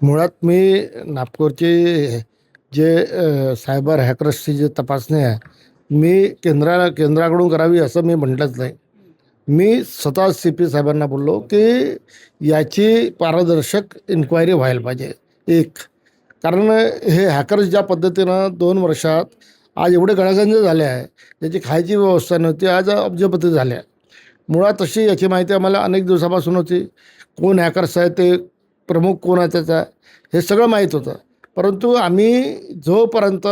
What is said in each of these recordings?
मुळात मी नागपूरची जे सायबर हॅकर्सची जी तपासणी आहे, मी केंद्राकडून करावी असं मी म्हटलंच नाही. मी स्वतः CP साहेबांना बोललो की याची पारदर्शक इन्क्वायरी व्हायला पाहिजे. एक कारण हे हॅकर्स ज्या पद्धतीनं 2 वर्षात आज एवढे गळगंज झाले आहे, त्याची खायची व्यवस्था नव्हती, आज अब्जपती झाल्या. मुळात तशी याची माहिती आम्हाला अनेक दिवसापासून होती. कोण हॅकर्स आहे, ते प्रमुख कोण आहे त्याचा, हे सगळं माहीत होतं. परंतु आम्ही जोपर्यंत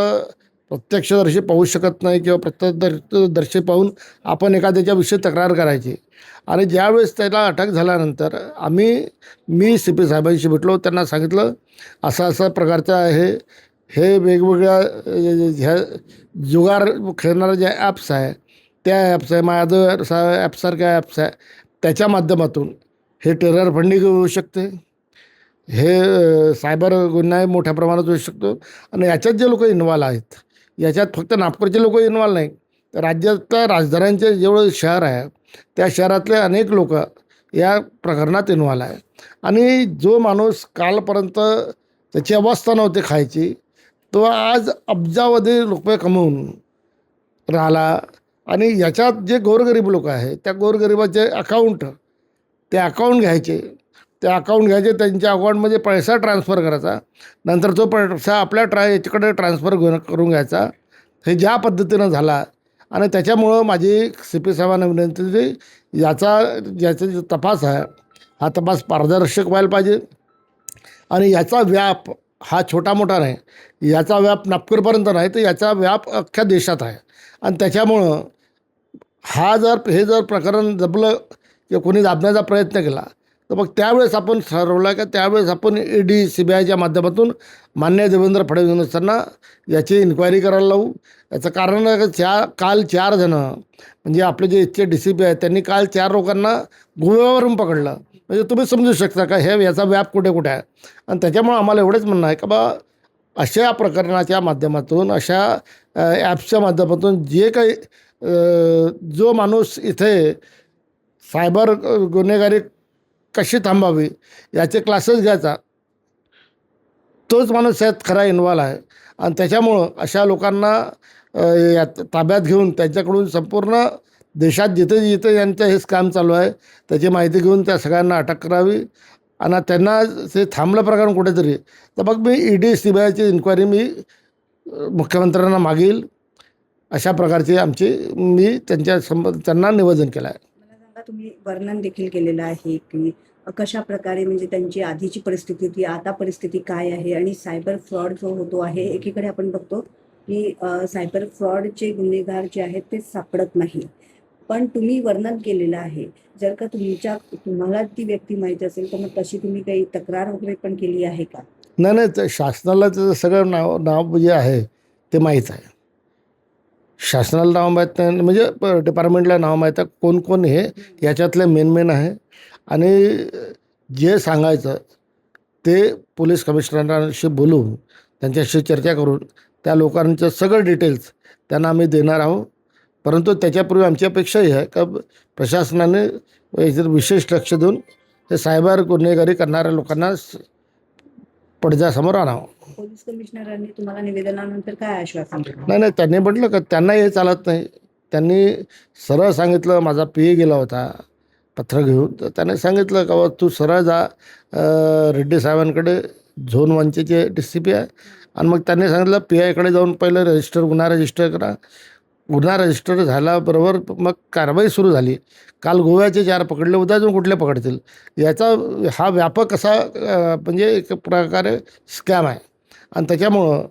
प्रत्यक्षदर्शी पाहू शकत नाही किंवा प्रत्यक्षदर्शी पाहून आपण एखाद्याच्याविषयी तक्रार करायची. आणि ज्यावेळेस त्याला अटक झाल्यानंतर मी CP साहेबांशी भेटलो. त्यांना सांगितलं असं असं प्रकारचं आहे, हे वेगवेगळ्या ह्या जुगार खेळणाऱ्या ज्या ॲप्स आहे, त्या ॲप्स आहे, माझं ॲपसारख्या ॲप्स आहे, त्याच्या माध्यमातून हे टेरर फंडिंग होऊ शकते, हे सायबर गुन्हा मोठ्या प्रमाणात होऊ शकतो. आणि याच्यात जे लोक इन्व्हॉल्व आहेत, याच्यात फक्त नागपूरचे लोक इन्व्हॉल्व नाही, तर राज्यातल्या राजधान्यांचे जेवढं शहर आहे, त्या शहरातले अनेक लोक या प्रकरणात इन्व्हॉल्व आहे. आणि जो माणूस कालपर्यंत त्याची अवस्था नव्हती खायची, तो आज अब्जावधी रुपये कमवून राहिला. आणि याच्यात जे गोरगरीब लोक आहे, त्या गोरगरिबाचे ते अकाउंट घ्यायचे, त्यांच्या अकाउंटमध्ये पैसा ट्रान्सफर करायचा, नंतर तो पैसा आपल्या याच्याकडे ट्रान्सफर करून घ्यायचा. हे ज्या पद्धतीनं झाला. आणि त्याच्यामुळं माझी CP साहेबांना विनंती होती, ज्याचा जो तपास आहे, हा तपास पारदर्शक व्हायला पाहिजे. आणि याचा व्याप हा छोटा मोठा नाही, याचा व्याप नागपूरपर्यंत नाही, तर याचा व्याप अख्ख्या देशात आहे. आणि त्याच्यामुळं हे जर प्रकरण जपलं किंवा कोणी दाबण्याचा प्रयत्न केला, तर मग त्यावेळेस आपण ठरवलं का त्यावेळेस आपण ED CBIच्या माध्यमातून माननीय देवेंद्र फडणवीसांना याची इन्क्वायरी करायला लावू. याचं कारण आहे का काल 4 जणं, म्हणजे आपले जे इथचे DCP आहेत, त्यांनी काल 4 लोकांना गोव्यावरून पकडलं. म्हणजे तुम्ही समजू शकता का याचा व्याप कुठे कुठे आहे. आणि त्याच्यामुळं आम्हाला एवढंच म्हणणं आहे का अशा प्रकरणाच्या माध्यमातून, अशा ॲप्सच्या माध्यमातून जे काही जो माणूस इथे सायबर गुन्हेगारी कशी थांबावी याचे क्लासेस घ्यायचा, तोच माणूस यात खरा इन्व्हॉल्व आहे. आणि त्याच्यामुळं अशा लोकांना यात ताब्यात घेऊन त्यांच्याकडून संपूर्ण देशात जिथे जिथे यांचं हे स्कॅम चालू आहे त्याची माहिती घेऊन त्या सगळ्यांना अटक करावी. आणि त्यांना ते थांबलं प्रकरण कुठेतरी, तर मग मी ED CBIची इन्क्वायरी मुख्यमंत्र्यांना मागील. अशा प्रकारची मी त्यांना निवेदन केलं आहे. मला सांगा, तुम्ही वर्णन देखील केलेलं आहे की कशा प्रकारे म्हणजे त्यांची आधीची परिस्थिती होती, आता परिस्थिती काय आहे, आणि सायबर फ्रॉड जो होतो आहे, एकीकडे आपण बघतो की सायबर फ्रॉडचे गुन्हेगार जे आहेत ते सापडत नाही. पण तुम्ही वर्णन केलेलं आहे. जर का तुम्हाला ती व्यक्ती माहिती असेल, तर मग तशी तुम्ही काही तक्रार वगैरे पण केली आहे का? नाही, ते शासनाला त्याचं सगळं नाव जे आहे ते माहीत आहे. शासनाला नाव माहीत नाही, म्हणजे डिपार्टमेंटला नाव माहीत आहे कोण कोण हे याच्यातले मेन आहे. आणि जे सांगायचं ते पोलीस कमिशनरांशी बोलून, त्यांच्याशी चर्चा करून त्या लोकांचं सगळं डिटेल्स त्यांना आम्ही देणार आहोत. परंतु त्याच्यापूर्वी आमची अपेक्षा ही आहे का प्रशासनाने याच्यात विशेष लक्ष देऊन हे सायबर गुन्हेगारी करणाऱ्या लोकांना पडद्यासमोर आणावं. पोलीस कमिशनरांनी तुम्हाला निवेदनानंतर काय आश्वासन दिलं? नाही, त्यांनी म्हटलं का त्यांना हे चालत नाही. त्यांनी सरळ सांगितलं, माझा PA गेला होता पत्र घेऊन, तर त्याने सांगितलं का तू सरळ जा रेड्डी साहेबांकडे, झोन 1चे जे DCP आहे. आणि मग त्यांनी सांगितलं PIकडे जाऊन पहिलं गुन्हा रजिस्टर करा. गुन्हा रजिस्टर झाल्याबरोबर मग कारवाई सुरू झाली. काल गोव्याचे 4 पकडले, उद्या अजून कुठले पकडतील. हा व्यापक असा म्हणजे एक प्रकारे स्कॅम आहे. आणि त्याच्यामुळं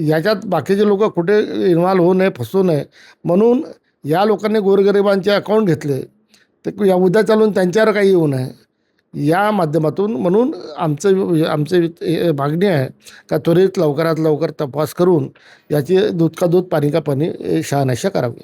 याच्यात बाकीचे लोक कुठे इन्व्हॉल्व होऊ नये, फसू नये म्हणून या लोकांनी गोरगरिबांचे अकाउंट घेतले, तर या उद्या चालून त्यांच्यावर काही येऊ नये या माध्यमातून. म्हणून आमचे मागणी आहे का त्वरित लवकरात लवकर तपास करून याची दूध का दूध पाणी का पाणी शहानिशा करावी.